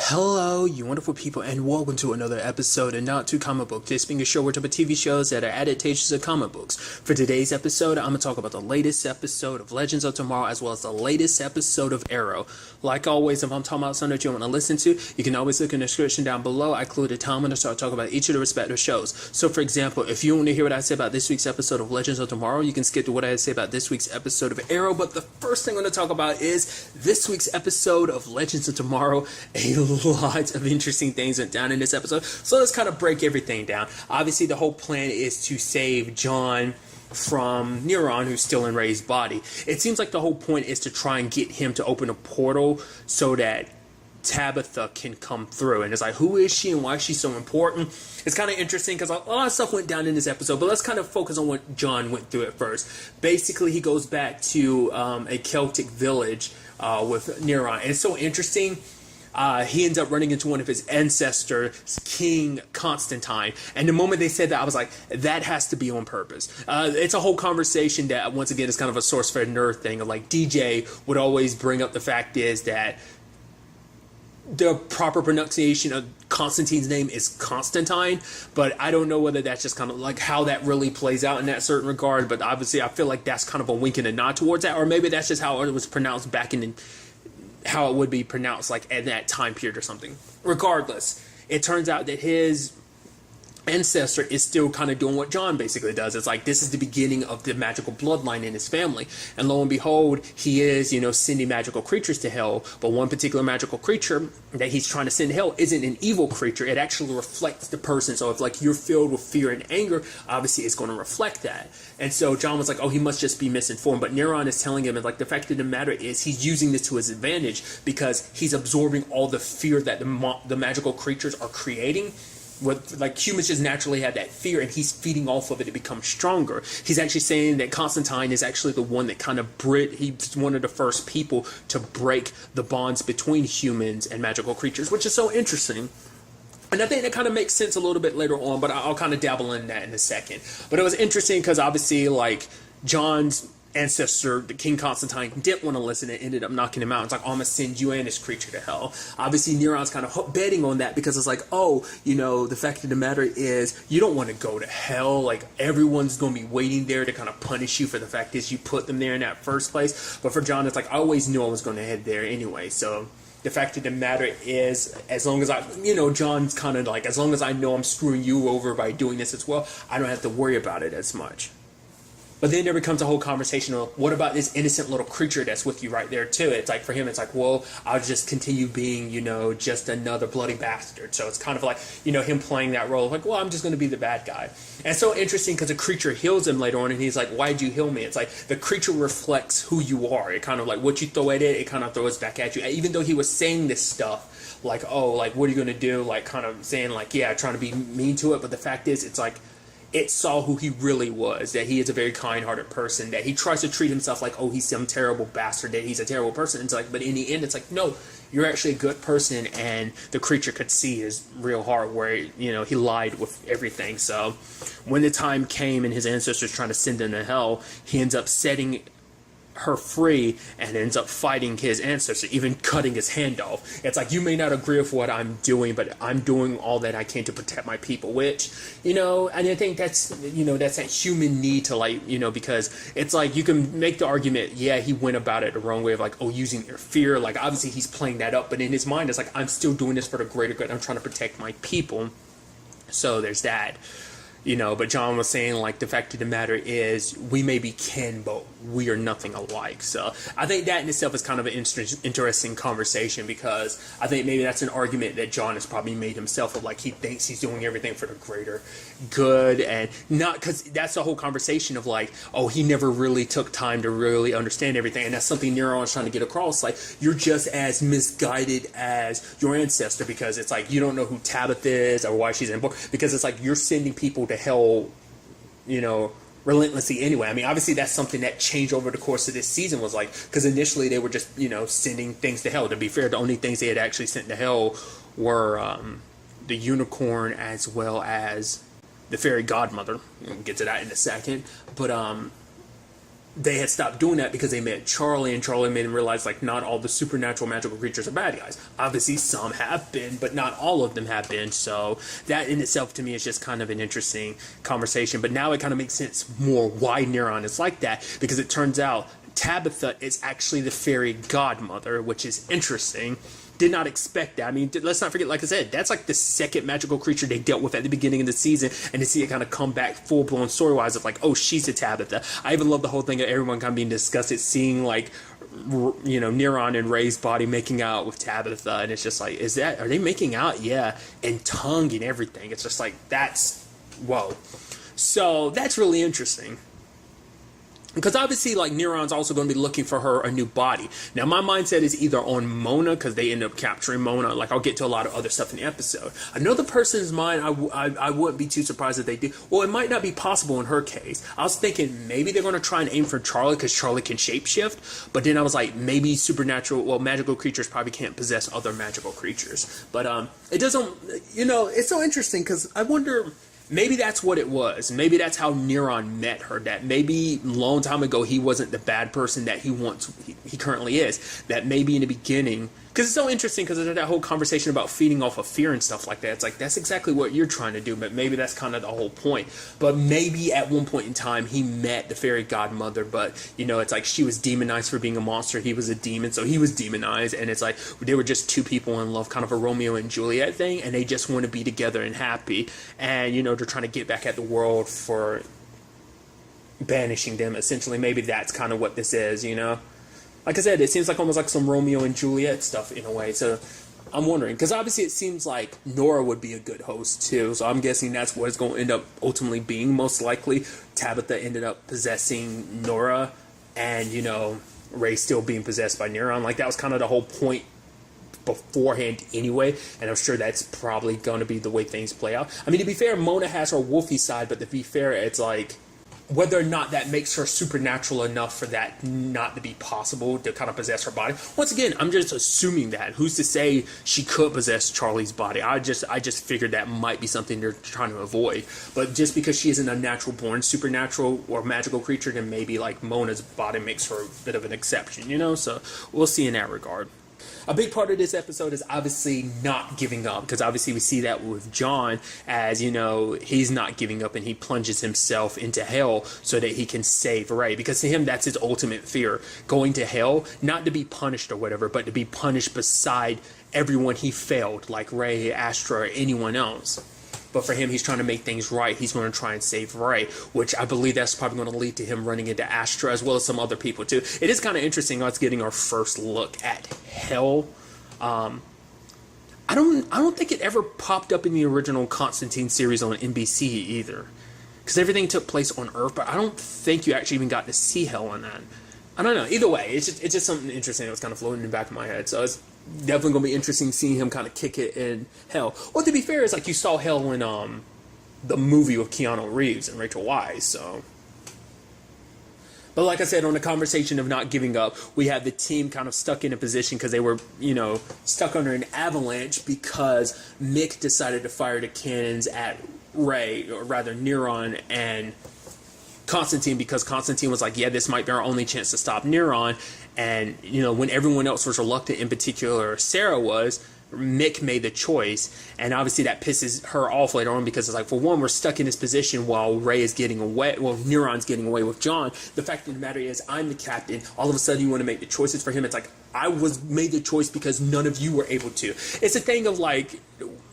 Hello, you wonderful people, and welcome to another episode of Not Too Comic Book. This being a show where we talk about TV shows that are adaptations of comic books. For today's episode, I'm going to talk about the latest episode of Legends of Tomorrow, as well as the latest episode of Arrow. Like always, if I'm talking about something that you want to listen to, you can always look in the description down below. I included a time when I start talking about each of the respective shows. So, for example, if you want to hear what I say about this week's episode of Legends of Tomorrow, you can skip to what I say about this week's episode of Arrow. But the first thing I'm going to talk about is this week's episode of Legends of Tomorrow. A lot of interesting things went down in this episode, so let's kind of break everything down. Obviously, the whole plan is to save John from Neuron, who's still in Ray's body. It seems like the whole point is to try and get him to open a portal so that Tabitha can come through. And it's like, who is she and why is she so important? It's kind of interesting because a lot of stuff went down in this episode, but let's kind of focus on what John went through at first. Basically, he goes back to a Celtic village with Neuron, and it's so interesting. He ends up running into one of his ancestors, King Constantine. And the moment they said that, I was like, that has to be on purpose. It's a whole conversation that, once again, is kind of a source for a nerd thing. Of like, DJ would always bring up the fact is that the proper pronunciation of Constantine's name is Constantine, but I don't know whether that's just kind of like how that really plays out in that certain regard. But obviously, I feel like that's kind of a wink and a nod towards that, or maybe that's just how it was pronounced back in how it would be pronounced like at that time period or something. Regardless, it turns out that his ancestor is still kind of doing what John basically does. It's like, this is the beginning of the magical bloodline in his family, and lo and behold, he is, sending magical creatures to hell. But one particular magical creature that he's trying to send to hell isn't an evil creature. It actually reflects the person. So if like you're filled with fear and anger, obviously it's going to reflect that. And so John was like, oh, he must just be misinformed. But Neuron is telling him, and like, the fact of the matter is he's using this to his advantage because he's absorbing all the fear that the magical creatures are creating. What, like, humans just naturally have that fear, and he's feeding off of it to become stronger. He's actually saying that Constantine is actually the one that kind of he's one of the first people to break the bonds between humans and magical creatures, which is so interesting. And I think that kind of makes sense a little bit later on, but I'll kind of dabble in that in a second. But it was interesting because obviously, like, John's ancestor, the King Constantine, didn't want to listen and ended up knocking him out. It's like, oh, I'm going to send you and this creature to hell. Obviously, Neuron's kind of betting on that because it's like, oh, the fact of the matter is you don't want to go to hell. Like, everyone's going to be waiting there to kind of punish you for the fact is you put them there in that first place. But for John, it's like, I always knew I was going to head there anyway. So the fact of the matter is, as long as John's kind of like, as long as I know I'm screwing you over by doing this as well, I don't have to worry about it as much. But then there becomes a whole conversation of, what about this innocent little creature that's with you right there too? It's like, for him, it's like, well, I'll just continue being, just another bloody bastard. So it's kind of like, him playing that role of like, well, I'm just going to be the bad guy. And it's so interesting because the creature heals him later on, and he's like, why'd you heal me? It's like, the creature reflects who you are. It kind of like, what you throw at it, it kind of throws back at you. Even though he was saying this stuff, like, oh, like, what are you going to do? Like, kind of saying like, yeah, trying to be mean to it. But the fact is, it's like, it saw who he really was, that he is a very kind-hearted person, that he tries to treat himself like, oh, he's some terrible bastard, that he's a terrible person. It's like, but in the end, it's like, no, you're actually a good person, and the creature could see his real heart where, he lied with everything. So when the time came and his ancestors trying to send him to hell, he ends up setting her free and ends up fighting his ancestor, even cutting his hand off. It's like, you may not agree with what I'm doing, but I'm doing all that I can to protect my people, which, and I think that's, that's that human need to, like, because it's like, you can make the argument, yeah, he went about it the wrong way of like, oh, using their fear. Like, obviously he's playing that up, but in his mind, it's like, I'm still doing this for the greater good. I'm trying to protect my people. So there's that. But John was saying, like, the fact of the matter is we may be kin, but we are nothing alike. So I think that in itself is kind of an interesting conversation, because I think maybe that's an argument that John has probably made himself of, like, he thinks he's doing everything for the greater good, and not because that's the whole conversation of like, oh, he never really took time to really understand everything. And that's something Neuron's trying to get across. Like, you're just as misguided as your ancestor, because it's like, you don't know who Tabitha is or why she's in book, because it's like you're sending people to hell, relentlessly anyway. I mean, obviously that's something that changed over the course of this season, was like, because initially they were just, sending things to hell. To be fair, the only things they had actually sent to hell were the unicorn as well as the fairy godmother. We'll get to that in a second. But they had stopped doing that because they met Charlie, and Charlie made them realize, like, not all the supernatural magical creatures are bad guys. Obviously, some have been, but not all of them have been. So that in itself, to me, is just kind of an interesting conversation. But now it kind of makes sense more why Neuron is like that, because it turns out Tabitha is actually the fairy godmother, which is interesting. Did not expect that. I mean, let's not forget, like I said, that's like the second magical creature they dealt with at the beginning of the season, and to see it kind of come back full-blown story-wise of like, oh, she's a Tabitha. I even love the whole thing of everyone kind of being disgusted, seeing like, you know, Neuron and Ray's body making out with Tabitha, and it's just like, are they making out? Yeah, and tongue and everything. It's just like, that's, whoa. So that's really interesting. Because obviously, like, Neuron's also going to be looking for her a new body. Now, my mindset is either on Mona, because they end up capturing Mona. Like, I'll get to a lot of other stuff in the episode. I know the person's mind, I wouldn't be too surprised if they do. Well, it might not be possible in her case. I was thinking maybe they're going to try and aim for Charlie, because Charlie can shapeshift. But then I was like, maybe magical creatures probably can't possess other magical creatures. But it doesn't, you know, it's so interesting, because I wonder... maybe that's what it was. Maybe that's how Neuron met her. That maybe a long time ago he wasn't the bad person that he currently is. That maybe in the beginning, because it's so interesting, because of that whole conversation about feeding off of fear and stuff like that. It's like, that's exactly what you're trying to do, but maybe that's kind of the whole point. But maybe at one point in time he met the fairy godmother, but you know, it's like she was demonized for being a monster. He was a demon, so he was demonized, and it's like they were just two people in love, kind of a Romeo and Juliet thing, and they just want to be together and happy. And you know, they're trying to get back at the world for banishing them, essentially. Maybe that's kind of what this is, you know. Like I said, it seems like almost like some Romeo and Juliet stuff in a way. So I'm wondering, because obviously it seems like Nora would be a good host too. So I'm guessing that's what it's going to end up ultimately being, most likely. Tabitha ended up possessing Nora, and, you know, Ray still being possessed by Neuron. Like, that was kind of the whole point beforehand anyway, and I'm sure that's probably going to be the way things play out. I mean, to be fair, Mona has her wolfy side, but to be fair, it's like, whether or not that makes her supernatural enough for that not to be possible to kind of possess her body. Once again, I'm just assuming that. Who's to say she could possess Charlie's body? I just figured that might be something they're trying to avoid. But just because she isn't a natural born supernatural or magical creature, then maybe like Mona's body makes her a bit of an exception, you know? So we'll see in that regard. A big part of this episode is obviously not giving up, because obviously we see that with John, as, you know, he's not giving up and he plunges himself into hell so that he can save Ray, because to him that's his ultimate fear, going to hell, not to be punished or whatever, but to be punished beside everyone he failed, like Ray, Astra, or anyone else. But for him, he's trying to make things right. He's going to try and save Ray, which I believe that's probably going to lead to him running into Astra as well as some other people too. It is kind of interesting us getting our first look at hell. I don't think it ever popped up in the original Constantine series on NBC either, because everything took place on Earth. But I don't think you actually even got to see hell on that. I don't know. Either way, it's just something interesting that was kind of floating in the back of my head. So it's definitely going to be interesting seeing him kind of kick it in hell. Well, to be fair, it's like you saw hell in the movie with Keanu Reeves and Rachel Weisz. So, but like I said, on the conversation of not giving up, we had the team kind of stuck in a position because they were, you know, stuck under an avalanche because Mick decided to fire the cannons at Ray, or rather Neuron and Constantine, because Constantine was like, yeah, this might be our only chance to stop Neuron. And, you know, when everyone else was reluctant, in particular Sarah was, Mick made the choice, and obviously that pisses her off later on, because it's like, for one, we're stuck in this position while Ray is getting away, well, Neuron's getting away with John. The fact of the matter is, I'm the captain. All of a sudden you want to make the choices for him. It's like, I was made the choice because none of you were able to. It's a thing of like,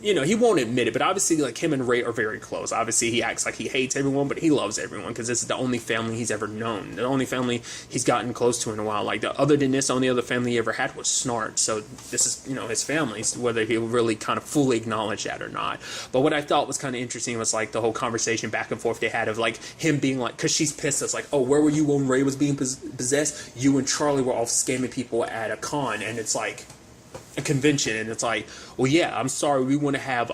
you know, he won't admit it, but obviously like him and Ray are very close. Obviously he acts like he hates everyone, but he loves everyone, because this is the only family he's ever known, the only family he's gotten close to in a while. Like, other than this, the only other family he ever had was Snart. So this is, you know, his family, whether he'll really kind of fully acknowledge that or not. But what I thought was kind of interesting was like the whole conversation back and forth they had of like him being like, because she's pissed us, like, oh, where were you when Ray was being possessed? You and Charlie were off scamming people at a con. And it's like, a convention, and it's like, well, yeah, I'm sorry, I want to have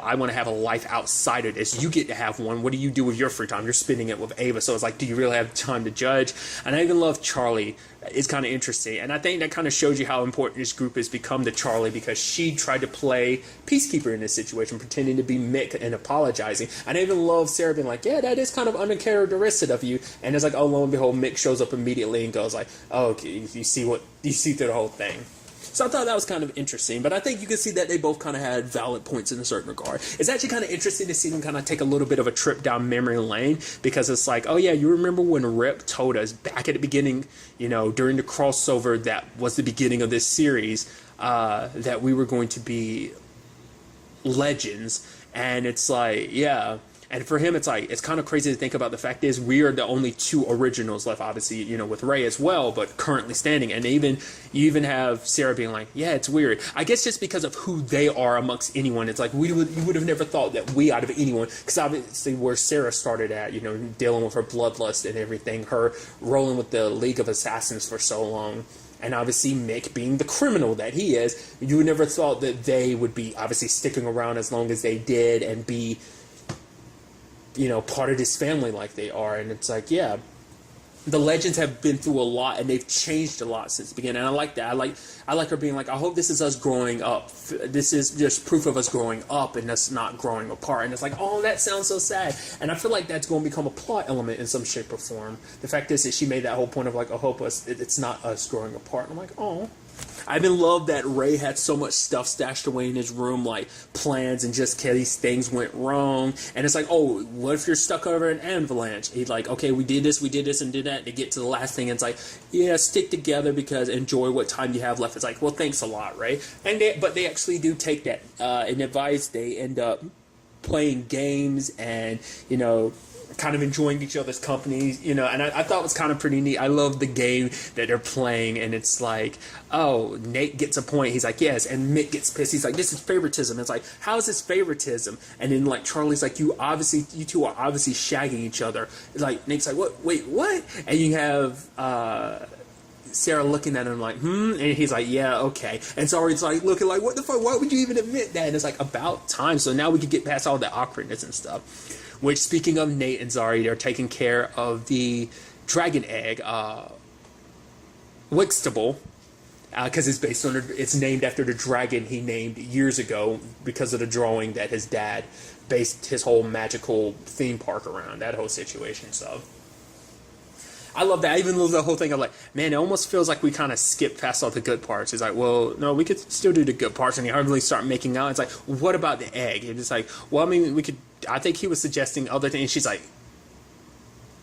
a life outside of this. You get to have one. What do you do with your free time? You're spending it with Ava. So it's like, do you really have time to judge? And I even love Charlie. It's kind of interesting, and I think that kind of shows you how important this group has become to Charlie, because she tried to play peacekeeper in this situation, pretending to be Mick and apologizing. And I even love Sarah being like, yeah, that is kind of uncharacteristic of you. And it's like, oh, lo and behold, Mick shows up immediately and goes like, oh, okay, you see through the whole thing. So I thought that was kind of interesting, but I think you can see that they both kind of had valid points in a certain regard. It's actually kind of interesting to see them kind of take a little bit of a trip down memory lane, because it's like, oh yeah, you remember when Rip told us back at the beginning, during the crossover that was the beginning of this series, that we were going to be legends, and it's like, yeah. And for him, it's like, it's kind of crazy to think about. The fact is, we are the only two originals left, obviously, with Ray as well, but currently standing. And you even have Sarah being like, yeah, it's weird. I guess just because of who they are amongst anyone, it's like, you would have never thought that we, out of anyone, because obviously where Sarah started at, dealing with her bloodlust and everything, her rolling with the League of Assassins for so long, and obviously Mick being the criminal that he is, you would never thought that they would be obviously sticking around as long as they did and be part of this family like they are. And it's like, yeah, the legends have been through a lot, and they've changed a lot since the beginning. And I like that. I like her being like, I hope this is us growing up. This is just proof of us growing up and us not growing apart. And it's like, oh, that sounds so sad. And I feel like that's going to become a plot element in some shape or form. The fact is that she made that whole point of like, I hope it's not us growing apart. And I'm like, oh. I even love that Ray had so much stuff stashed away in his room, like plans, and just in case things went wrong. And it's like, oh, what if you're stuck over an avalanche? He's like, okay, we did this, and did that to get to the last thing. And it's like, yeah, stick together because enjoy what time you have left. It's like, well, thanks a lot, Ray. But they actually do take that in advice. They end up playing games and, kind of enjoying each other's company, and I thought it was kind of pretty neat. I love the game that they're playing, and it's like, oh, Nate gets a point. He's like, yes, and Mick gets pissed. He's like, this is favoritism. It's like, how is this favoritism? And then like Charlie's like, you two are obviously shagging each other. It's like Nate's like, what? Wait, what? And you have Sarah looking at him like, and he's like, yeah, okay. And Zari's like looking like, what the fuck? Why would you even admit that? And it's like, about time. So now we can get past all the awkwardness and stuff. Which, speaking of Nate and Zari, they're taking care of the dragon egg, Wixtable, because it's named after the dragon he named years ago because of the drawing that his dad based his whole magical theme park around, that whole situation. So I love that. I even love the whole thing of like, man, it almost feels like we kind of skipped past all the good parts. It's like, well, no, we could still do the good parts, and you hardly start making out. It's like, what about the egg? And it's like, well, I mean, I think he was suggesting other things. She's like,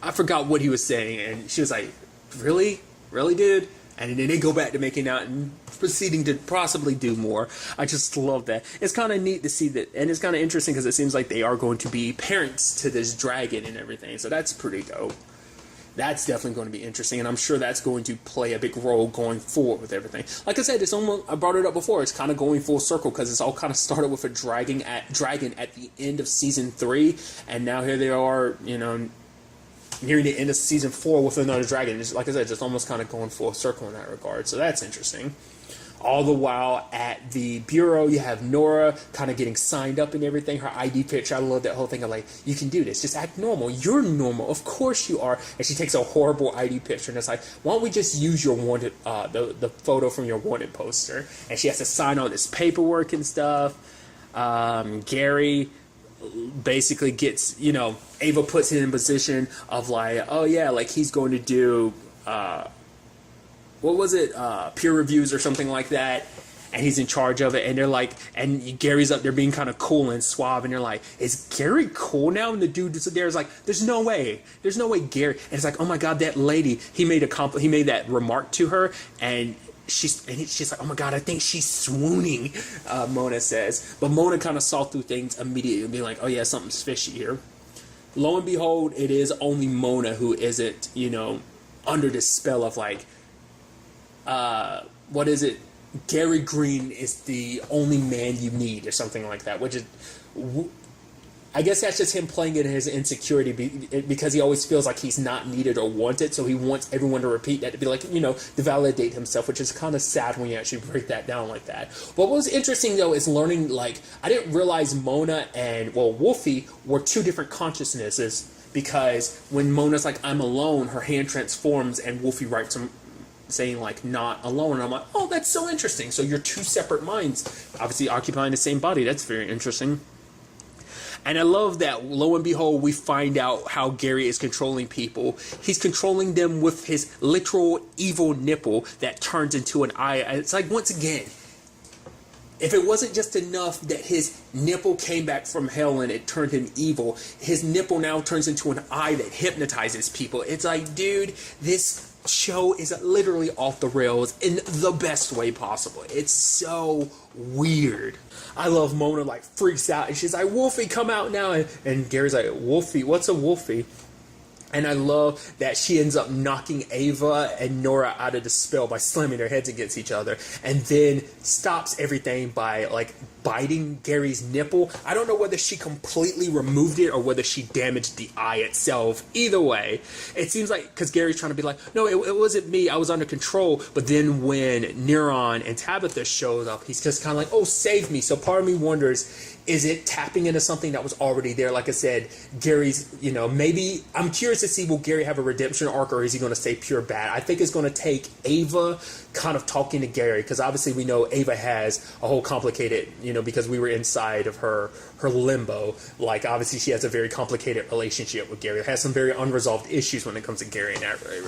I forgot what he was saying, and she was like, really, dude? And then they go back to making out and proceeding to possibly do more. I just love that. It's kind of neat to see that, and it's kind of interesting because it seems like they are going to be parents to this dragon and everything. So that's pretty dope. That's definitely going to be interesting, and I'm sure that's going to play a big role going forward with everything. Like I said, I brought it up before, it's kind of going full circle because it's all kind of started with a dragon at the end of Season 3, and now here they are, nearing the end of Season 4 with another dragon. It's, like I said, just almost kind of going full circle in that regard, so that's interesting. All the while at the bureau, you have Nora kind of getting signed up and everything. Her ID picture, I love that whole thing of like, you can do this. Just act normal. You're normal. Of course you are. And she takes a horrible ID picture and it's like, why don't we just use your wanted, the photo from your wanted poster? And she has to sign all this paperwork and stuff. Gary basically gets, Ava puts him in a position of like, oh yeah, like he's going to do, what was it, peer reviews or something like that, and he's in charge of it, and they're like, and Gary's up there being kind of cool and suave, and they're like, is Gary cool now? And the dude there's like, there's no way Gary, and it's like, oh my god, that lady, he made that remark to her, and she's like, oh my god, I think she's swooning, Mona says, but Mona kind of saw through things immediately and being like, oh yeah, something's fishy here. Lo and behold, it is only Mona who isn't, under this spell of like, what is it? Gary Green is the only man you need, or something like that. Which is, I guess that's just him playing it in his insecurity because he always feels like he's not needed or wanted. So he wants everyone to repeat that, to be like, to validate himself, which is kind of sad when you actually break that down like that. But what was interesting, though, is learning, like, I didn't realize Mona and, Wolfie were two different consciousnesses, because when Mona's like, I'm alone, her hand transforms and Wolfie writes him saying, like, not alone. And I'm like, oh, that's so interesting. So you're two separate minds, obviously occupying the same body. That's very interesting. And I love that, lo and behold, we find out how Gary is controlling people. He's controlling them with his literal evil nipple that turns into an eye. It's like, once again, if it wasn't just enough that his nipple came back from hell and it turned him evil, his nipple now turns into an eye that hypnotizes people. It's like, dude, this show is literally off the rails in the best way possible. It's so weird. I love Mona, like, freaks out and she's like, Wolfie, come out now. And Gary's like, Wolfie, what's a Wolfie? And I love that she ends up knocking Ava and Nora out of the spell by slamming their heads against each other, and then stops everything by, like, biting Gary's nipple. I don't know whether she completely removed it or whether she damaged the eye itself. Either way, it seems like, because Gary's trying to be like, no, it wasn't me, I was under control. But then when Neuron and Tabitha shows up, he's just kind of like, oh, save me. So part of me wonders, is it tapping into something that was already there? Like I said, Gary's, maybe, I'm curious to see, will Gary have a redemption arc, or is he going to stay pure bad? I think it's going to take Ava kind of talking to Gary, because obviously we know Ava has a whole complicated, because we were inside of her limbo. Like, obviously she has a very complicated relationship with Gary. It has some very unresolved issues when it comes to Gary,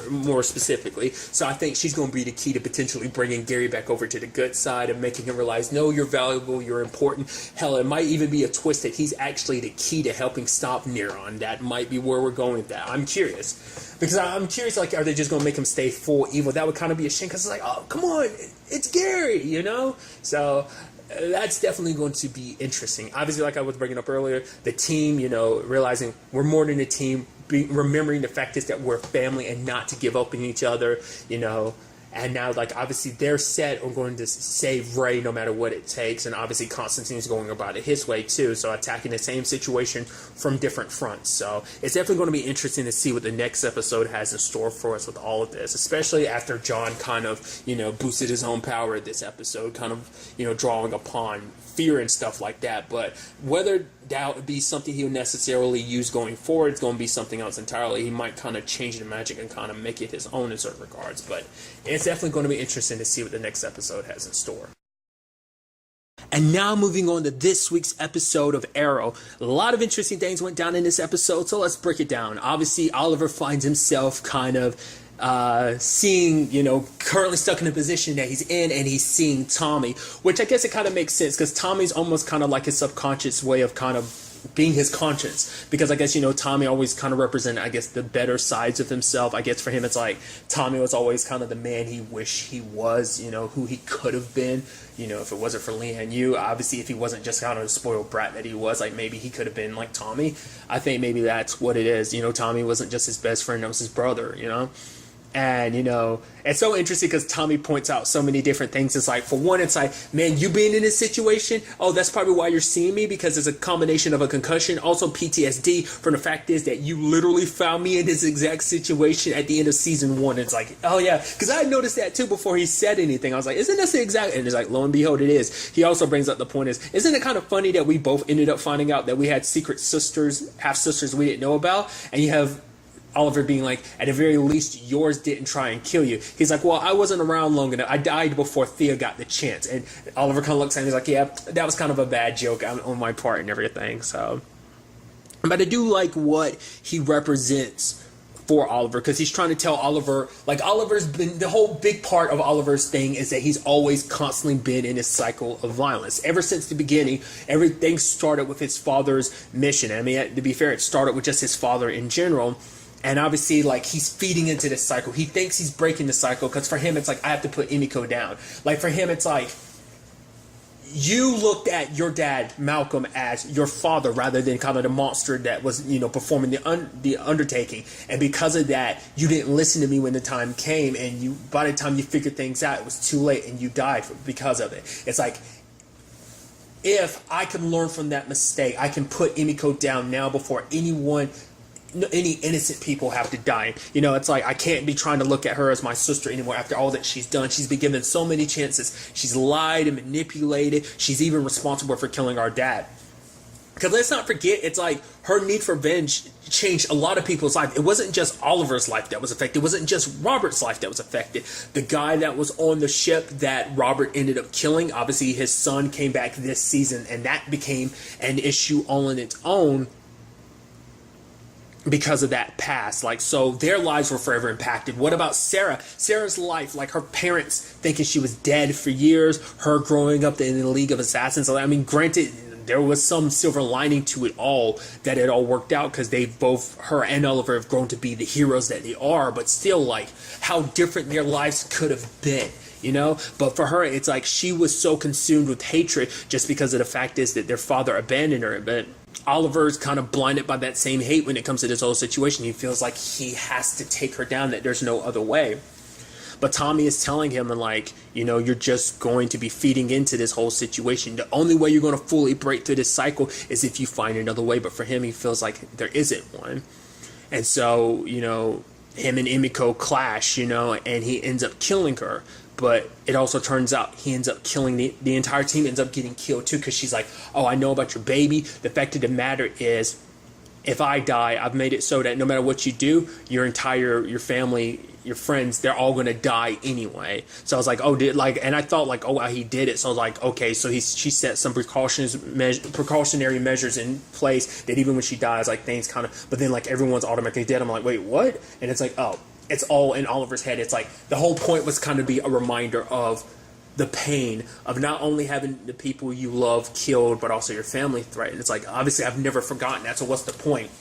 more specifically. So I think she's going to be the key to potentially bringing Gary back over to the good side and making him realize, no, you're valuable, you're important. Hell, it might even be a twist that he's actually the key to helping stop Neuron. That might be where we're going with that. I'm curious. Because I'm curious, like, are they just going to make him stay full evil? That would kind of be a shame, because it's like, oh, come on, it's Gary, So that's definitely going to be interesting. Obviously, like I was bringing up earlier, the team, realizing we're more than a team, remembering the fact is that we're family and not to give up on each other, And now, like, obviously they're set on going to save Ray no matter what it takes. And obviously Constantine's going about it his way too. So attacking the same situation from different fronts. So it's definitely going to be interesting to see what the next episode has in store for us with all of this. Especially after John kind of, boosted his own power this episode. Kind of, drawing upon fear and stuff like that. But whether that would be something he'll necessarily use going forward, it's going to be something else entirely. He might kind of change the magic and kind of make it his own in certain regards. But it's definitely going to be interesting to see what the next episode has in store. And now moving on to this week's episode of Arrow. A lot of interesting things went down in this episode, so let's break it down. Obviously, Oliver finds himself kind of seeing, currently stuck in a position that he's in, and he's seeing Tommy, which I guess it kind of makes sense, because Tommy's almost kind of like his subconscious way of kind of being his conscience, because I guess, Tommy always kind of represented, I guess, the better sides of himself. I guess for him, it's like Tommy was always kind of the man he wished he was, who he could have been, if it wasn't for Leanne Yu. Obviously, if he wasn't just kind of a spoiled brat that he was, like, maybe he could have been like Tommy. I think maybe that's what it is. Tommy wasn't just his best friend, it was his brother, And, it's so interesting because Tommy points out so many different things. It's like, for one, it's like, man, you being in this situation, oh, that's probably why you're seeing me, because it's a combination of a concussion, also PTSD, from the fact is that you literally found me in this exact situation at the end of season 1. It's like, oh yeah, because I noticed that too before he said anything. I was like, isn't this the exact, and it's like, lo and behold, it is. He also brings up the point is, isn't it kind of funny that we both ended up finding out that we had secret sisters, half-sisters we didn't know about, and you have Oliver being like, at the very least, yours didn't try and kill you. He's like, well, I wasn't around long enough. I died before Thea got the chance. And Oliver kind of looks at him, he's like, yeah, that was kind of a bad joke on my part and everything. So, but I do like what he represents for Oliver, because he's trying to tell Oliver, like, Oliver's been, the whole big part of Oliver's thing is that he's always constantly been in a cycle of violence. Ever since the beginning, everything started with his father's mission. I mean, to be fair, it started with just his father in general. And obviously, like, he's feeding into this cycle. He thinks he's breaking the cycle, because for him, it's like, I have to put Emiko down. Like, for him, it's like, you looked at your dad, Malcolm, as your father, rather than kind of the monster that was, performing the undertaking. And because of that, you didn't listen to me when the time came. And by the time you figured things out, it was too late, and you died because of it. It's like, if I can learn from that mistake, I can put Emiko down now before any innocent people have to die. You know, it's like, I can't be trying to look at her as my sister anymore after all that she's done. She's been given so many chances. She's lied and manipulated. She's even responsible for killing our dad. Because let's not forget, it's like her need for revenge changed a lot of people's life. It wasn't just Oliver's life that was affected. It wasn't just Robert's life that was affected. The guy that was on the ship that Robert ended up killing, obviously his son came back this season, and that became an issue all on its own because of that past. Like, so their lives were forever impacted. What about Sarah? Sarah's life, like her parents thinking she was dead for years, her growing up in the League of Assassins. I mean, granted, there was some silver lining to it all, that it all worked out because they both, her and Oliver, have grown to be the heroes that they are, but still, like, how different their lives could have been, you know? But for her, it's like she was so consumed with hatred just because of the fact is that their father abandoned her. But Oliver's kind of blinded by that same hate when it comes to this whole situation. He feels like he has to take her down, that there's no other way. But Tommy is telling him, and like, you know, you're just going to be feeding into this whole situation. The only way you're going to fully break through this cycle is if you find another way. But for him, he feels like there isn't one. And so, you know, him and Emiko clash, you know, and he ends up killing her. But it also turns out he ends up killing the entire team, ends up getting killed too, because she's like, oh, I know about your baby. The fact of the matter is, if I die, I've made it so that no matter what you do, your family, your friends, they're all going to die anyway. So I was like, and I thought like, oh, wow, he did it. So I was like, okay, so she set some precautionary measures in place that even when she dies, like things kind of, but then like everyone's automatically dead. I'm like, wait, what? And it's like, oh, it's all in Oliver's head. It's like the whole point was kind of be a reminder of the pain of not only having the people you love killed, but also your family threatened. It's like, obviously, I've never forgotten that, so what's the point?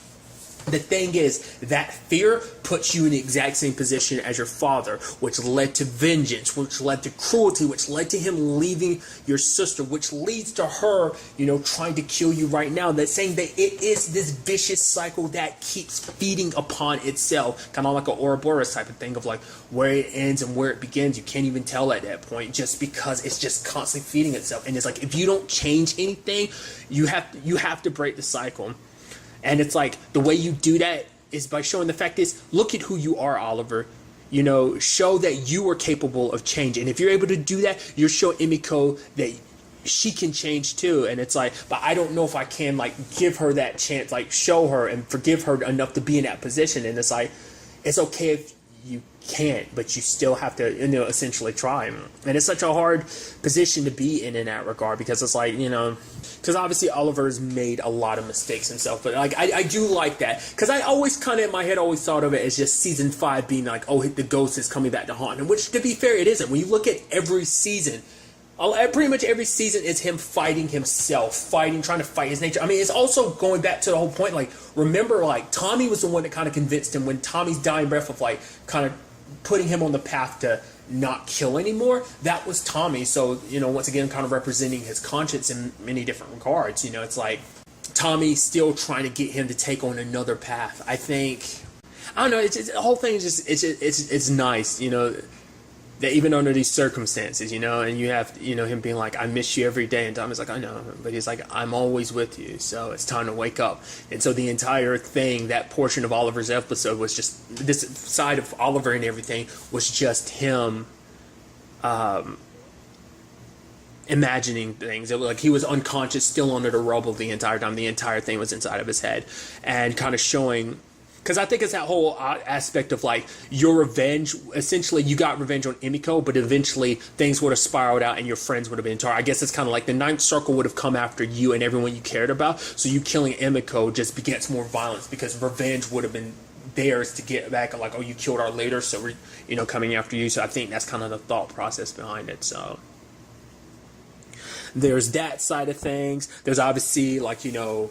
The thing is, that fear puts you in the exact same position as your father, which led to vengeance, which led to cruelty, which led to him leaving your sister, which leads to her, you know, trying to kill you right now. That's saying that it is this vicious cycle that keeps feeding upon itself, kind of like an Ouroboros type of thing of like where it ends and where it begins. You can't even tell at that point, just because it's just constantly feeding itself. And it's like, if you don't change anything, you have to break the cycle. And it's like, the way you do that is by showing the fact is, look at who you are, Oliver. You know, show that you are capable of change. And if you're able to do that, you're showing Emiko that she can change too. And it's like, but I don't know if I can like give her that chance, like show her and forgive her enough to be in that position. And it's like, it's okay if you can't, but you still have to, you know, essentially try. And it's such a hard position to be in that regard, because it's like, you know, because obviously Oliver's made a lot of mistakes himself, but like I do like that, because I always kind of in my head always thought of it as just season 5 being like, oh, the ghost is coming back to haunt him, which to be fair, it isn't. When you look at every season, pretty much every season is him fighting himself, trying to fight his nature. I mean, it's also going back to the whole point, like, remember, like, Tommy was the one that kind of convinced him when Tommy's dying breath of, like, kind of putting him on the path to not kill anymore. That was Tommy. So, you know, once again, kind of representing his conscience in many different regards. You know, it's like Tommy still trying to get him to take on another path. I think, I don't know, it's the whole thing is just, it's nice, you know, that even under these circumstances, you know, and you have, you know, him being like, I miss you every day, and Tommy's like, I know, but he's like, I'm always with you, so it's time to wake up. And so the entire thing, that portion of Oliver's episode was just, this side of Oliver and everything was just him imagining things. It was like he was unconscious, still under the rubble the entire time. The entire thing was inside of his head, and kind of showing, because I think it's that whole aspect of like your revenge. Essentially, you got revenge on Emiko, but eventually things would have spiraled out and your friends would have been targeted. I guess it's kind of like the Ninth Circle would have come after you and everyone you cared about. So you killing Emiko just begets more violence, because revenge would have been theirs to get back. Like, oh, you killed our leader, so we're, you know, coming after you. So I think that's kind of the thought process behind it. So there's that side of things. There's obviously, like, you know,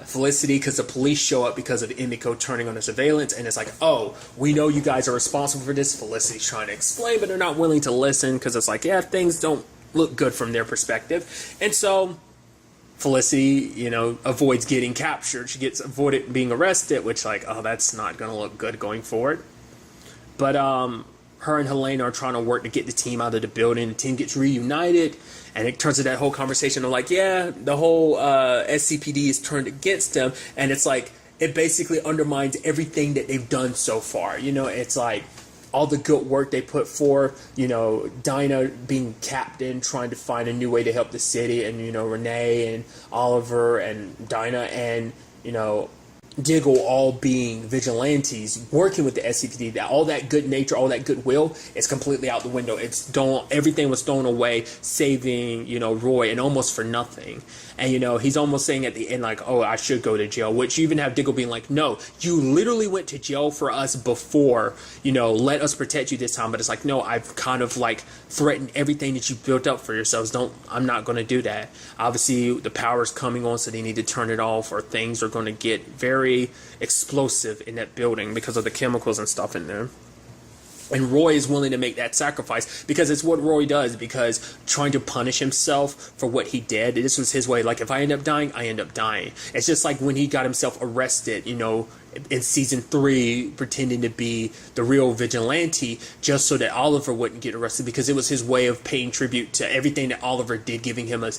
Felicity, because the police show up because of Emiko turning on the surveillance, and it's like, oh, we know you guys are responsible for this. Felicity's trying to explain, but they're not willing to listen, because it's like, yeah, things don't look good from their perspective. And so Felicity, you know, avoids getting captured. She gets avoided being arrested, which, like, oh, that's not going to look good going forward. But her and Helena are trying to work to get the team out of the building. The team gets reunited, and it turns to that whole conversation of like, yeah, the whole SCPD is turned against them, and it's like it basically undermines everything that they've done so far. You know, it's like all the good work they put forth, you know, Dinah being captain, trying to find a new way to help the city, and, you know, Renee and Oliver and Dinah and, you know, Diggle all being vigilantes, working with the SCPD. That all that good nature, all that goodwill is completely out the window. Everything was thrown away, saving, you know, Roy, and almost for nothing. And, you know, he's almost saying at the end, like, oh, I should go to jail, which you even have Diggle being like, no, you literally went to jail for us before, you know, let us protect you this time. But it's like, no, I've kind of like threatened everything that you built up for yourselves. I'm not going to do that. Obviously, the power's coming on, so they need to turn it off, or things are going to get very explosive in that building because of the chemicals and stuff in there. And Roy is willing to make that sacrifice because it's what Roy does, because trying to punish himself for what he did, this was his way. Like, if I end up dying, I end up dying. It's just like when he got himself arrested, you know, in season 3, pretending to be the real vigilante just so that Oliver wouldn't get arrested, because it was his way of paying tribute to everything that Oliver did, giving him a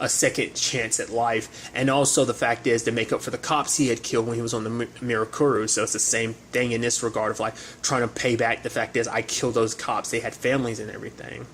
second chance at life. And also the fact is to make up for the cops he had killed when he was on the Mirakuru. So it's the same thing in this regard of like trying to pay back. The fact is I killed those cops. They had families and everything.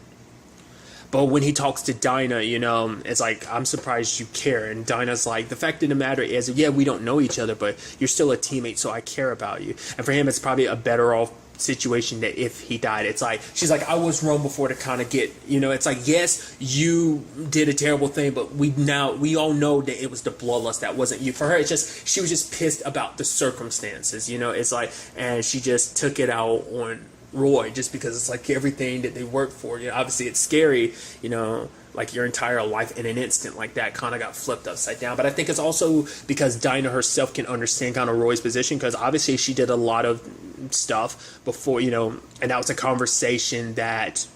But when he talks to Dinah, you know, it's like, I'm surprised you care. And Dinah's like, the fact of the matter is, yeah, we don't know each other, but you're still a teammate, so I care about you. And for him, it's probably a better off situation that if he died. It's like, she's like, I was wrong before to kind of get, you know, it's like, yes, you did a terrible thing, but we all know that it was the bloodlust, that wasn't you. For her, it's just, she was just pissed about the circumstances, you know. It's like, and she just took it out on Roy just because it's like everything that they worked for. You know, obviously it's scary, you know, like your entire life in an instant like that kind of got flipped upside down. But I think it's also because Dinah herself can understand kind of Roy's position, because obviously she did a lot of stuff before, you know, and that was a conversation that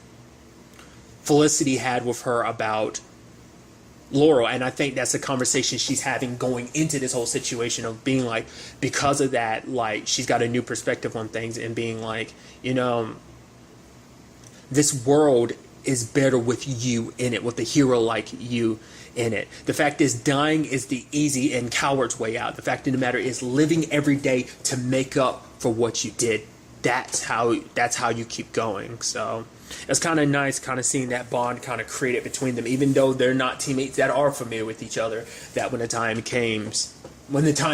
Felicity had with her about Laurel, and I think that's a conversation she's having going into this whole situation of being like, because of that, like, she's got a new perspective on things and being like, you know, this world is better with you in it, with a hero like you in it. The fact is, dying is the easy and coward's way out. The fact of the matter is, living every day to make up for what you did. That's how you keep going. So it's kind of nice kind of seeing that bond kind of created between them, even though they're not teammates that are familiar with each other, that when the time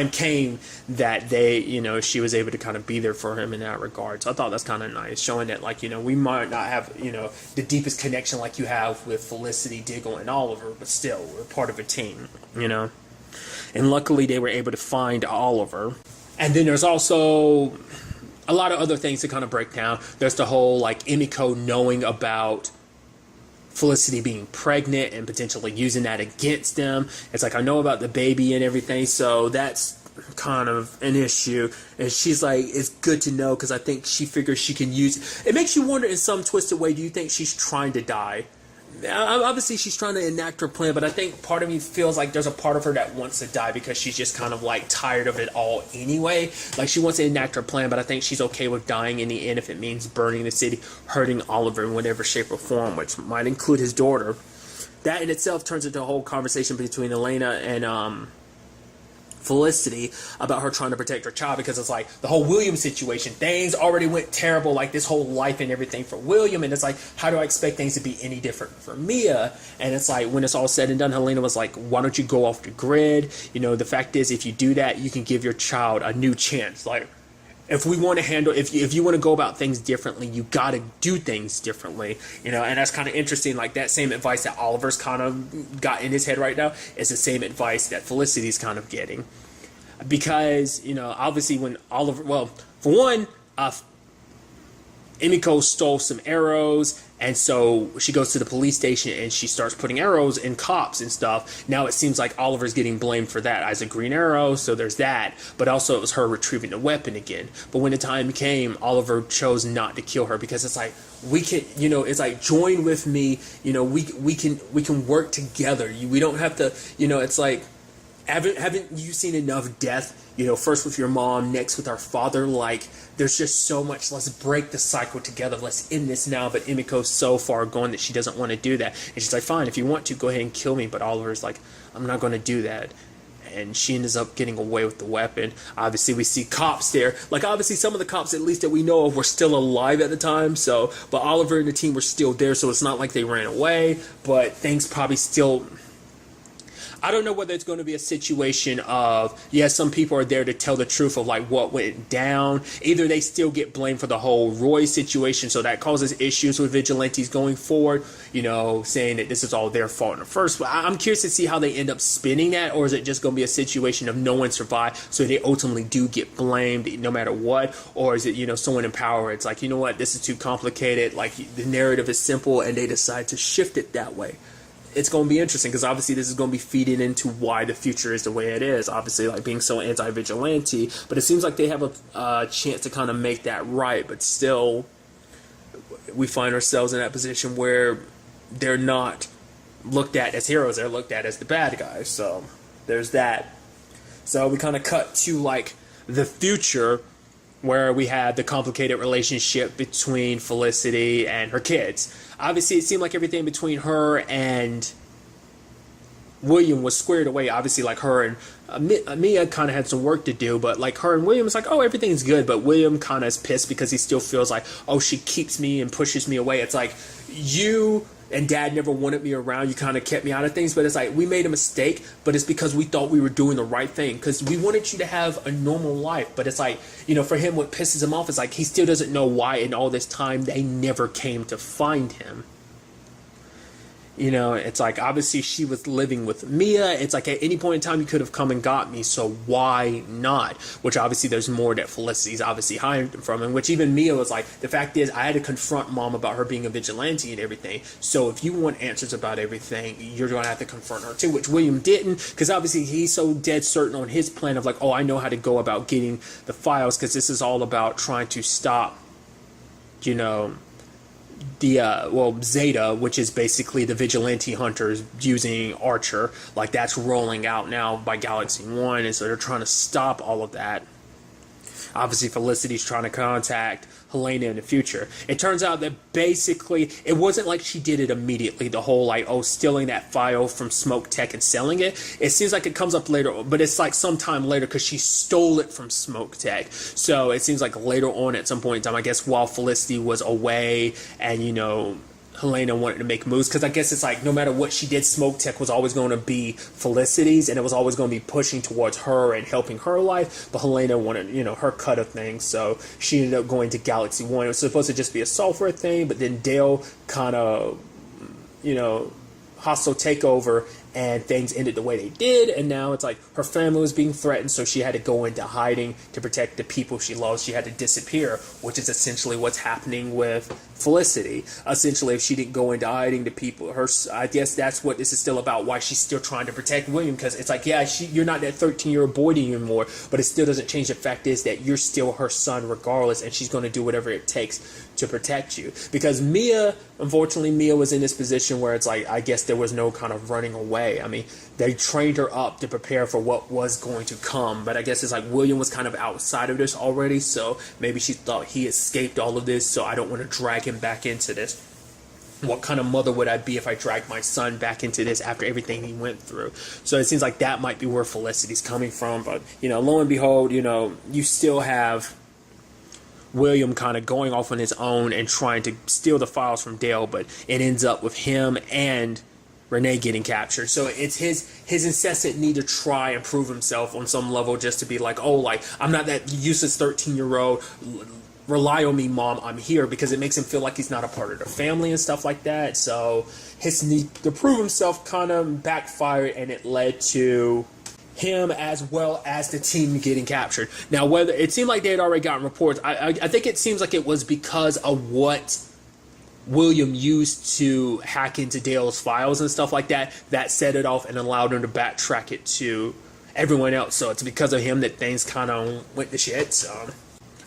came that they, you know, she was able to kind of be there for him in that regard. So I thought that's kind of nice, showing that, like, you know, we might not have, you know, the deepest connection like you have with Felicity, Diggle, and Oliver, but still, we're part of a team, you know. And luckily they were able to find Oliver. And then there's also a lot of other things to kind of break down. There's the whole, like, Emiko knowing about Felicity being pregnant and potentially using that against them. It's like, I know about the baby and everything, so that's kind of an issue. And she's like, it's good to know, because I think she figures she can use it. Makes you wonder, in some twisted way, do you think she's trying to die? Obviously she's trying to enact her plan, but I think part of me feels like there's a part of her that wants to die because she's just kind of like tired of it all anyway. Like, she wants to enact her plan, but I think she's okay with dying in the end if it means burning the city, hurting Oliver in whatever shape or form, which might include his daughter. That in itself turns into a whole conversation between Elena and Felicity about her trying to protect her child, because it's like the whole William situation, things already went terrible, like this whole life and everything for William, and it's like, how do I expect things to be any different for Mia? And it's like, when it's all said and done, Helena was like, why don't you go off the grid? You know, the fact is, if you do that, you can give your child a new chance. Like, if we want to handle, if you want to go about things differently, you got to do things differently, you know. And that's kind of interesting. Like, that same advice that Oliver's kind of got in his head right now is the same advice that Felicity's kind of getting, because, you know, obviously when Oliver, well, for one, Emiko stole some arrows, and so she goes to the police station and she starts putting arrows in cops and stuff. Now it seems like Oliver's getting blamed for that as a green arrow, so there's that. But also it was her retrieving the weapon again. But when the time came, Oliver chose not to kill her, because it's like, we can, you know, it's like, join with me, you know, we can work together. We don't have to, you know, it's like, haven't you seen enough death, you know, first with your mom, next with our father? Like, there's just so much. Let's break the cycle together. Let's end this now. But Emiko's so far gone that she doesn't want to do that. And she's like, fine, if you want to, go ahead and kill me. But Oliver's like, I'm not going to do that. And she ends up getting away with the weapon. Obviously, we see cops there. Like, obviously, some of the cops, at least that we know of, were still alive at the time. So, but Oliver and the team were still there. So it's not like they ran away. But things probably still... I don't know whether it's going to be a situation of, yes, some people are there to tell the truth of like what went down. Either they still get blamed for the whole Roy situation, so that causes issues with vigilantes going forward, you know, saying that this is all their fault in the first. But I'm curious to see how they end up spinning that, or is it just going to be a situation of no one survived, so they ultimately do get blamed no matter what, or is it, you know, someone in power, it's like, you know what, this is too complicated, like the narrative is simple, and they decide to shift it that way. It's going to be interesting because obviously this is going to be feeding into why the future is the way it is. Obviously, like being so anti-vigilante, but it seems like they have a chance to kind of make that right. But still, we find ourselves in that position where they're not looked at as heroes; they're looked at as the bad guys. So there's that. So we kind of cut to like the future, where we had the complicated relationship between Felicity and her kids. Obviously, it seemed like everything between her and William was squared away. Obviously, like her and Mia kind of had some work to do, but like her and William was like, oh, everything's good. But William kind of is pissed because he still feels like, oh, she keeps me and pushes me away. It's like, you and Dad never wanted me around. You kind of kept me out of things. But it's like, we made a mistake, but it's because we thought we were doing the right thing. Because we wanted you to have a normal life. But it's like, you know, for him, what pisses him off is like, he still doesn't know why in all this time they never came to find him. You know, it's like, obviously she was living with Mia. It's like, at any point in time, you could have come and got me, so why not? Which obviously there's more that Felicity's obviously hiding from, and which even Mia was like, the fact is, I had to confront Mom about her being a vigilante and everything, so if you want answers about everything, you're going to have to confront her too, which William didn't, because obviously he's so dead certain on his plan of like, oh, I know how to go about getting the files, because this is all about trying to stop, you know, the Zeta, which is basically the vigilante hunters using Archer, like that's rolling out now by Galaxy 1, and so they're trying to stop all of that. Obviously, Felicity's trying to contact Helena in the future. It turns out that basically, it wasn't like she did it immediately, the whole like, oh, stealing that file from Smoke Tech and selling it. It seems like it comes up later, but it's like sometime later because she stole it from Smoke Tech. So it seems like later on at some point in time, I guess while Felicity was away and, you know, Helena wanted to make moves, because I guess it's like no matter what she did, Smoke Tech was always going to be Felicity's, and it was always going to be pushing towards her and helping her life, but Helena wanted, you know, her cut of things, so she ended up going to Galaxy 1. It was supposed to just be a software thing, but then Dale kind of, you know, hostile takeover, and things ended the way they did, and now it's like her family was being threatened, so she had to go into hiding to protect the people she loves. She had to disappear, which is essentially what's happening with Felicity. Essentially, if she didn't go into hiding, the people, I guess that's what this is still about, why she's still trying to protect William, because it's like, yeah, you're not that 13-year-old boy anymore, but it still doesn't change the fact is that you're still her son regardless, and she's going to do whatever it takes to protect you. Because Mia, unfortunately, Mia was in this position where it's like, I guess there was no kind of running away. I mean, they trained her up to prepare for what was going to come, but I guess it's like William was kind of outside of this already, so maybe she thought he escaped all of this, so I don't want to drag him back into this. What kind of mother would I be if I dragged my son back into this after everything he went through? So it seems like that might be where Felicity's coming from, but, you know, lo and behold, you know, you still have William kind of going off on his own and trying to steal the files from Dale, but it ends up with him and Renee getting captured. So it's his incessant need to try and prove himself on some level, just to be like, oh, like, I'm not that useless 13-year-old. Rely on me, Mom. I'm here, because it makes him feel like he's not a part of the family and stuff like that. So his need to prove himself kind of backfired, and it led to him as well as the team getting captured. Now, whether it seemed like they had already gotten reports, I think it seems like it was because of what William used to hack into Dale's files and stuff like that, that set it off and allowed him to backtrack it to everyone else. So it's because of him that things kind of went to shit. So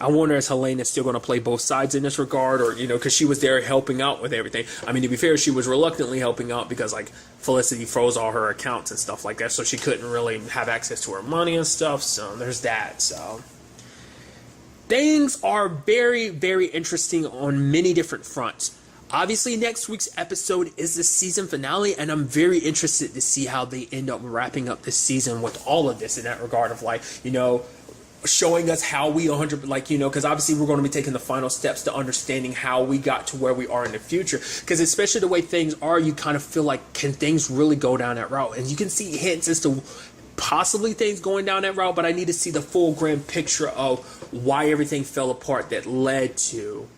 I wonder is Helena still going to play both sides in this regard, or, you know, because she was there helping out with everything. I mean, to be fair, she was reluctantly helping out because, like, Felicity froze all her accounts and stuff like that, so she couldn't really have access to her money and stuff, so there's that. So things are very, very interesting on many different fronts. Obviously, next week's episode is the season finale, and I'm very interested to see how they end up wrapping up this season with all of this in that regard of, like, you know, showing us how we 100, like, you know, because obviously we're going to be taking the final steps to understanding how we got to where we are in the future, because especially the way things are, you kind of feel like, can things really go down that route? And you can see hints as to possibly things going down that route, but I need to see the full grand picture of why everything fell apart that led to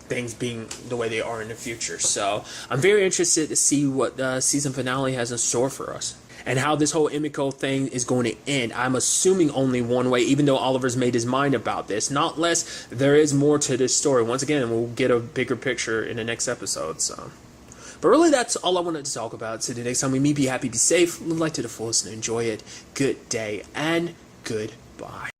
things being the way they are in the future. So I'm very interested to see what the season finale has in store for us, and how this whole Emiko thing is going to end. I'm assuming only one way, even though Oliver's made his mind about this. Not less, there is more to this story. Once again, we'll get a bigger picture in the next episode. So, but really, that's all I wanted to talk about. So the next time we meet, be happy, be safe, live life to the fullest, and enjoy it. Good day, and goodbye.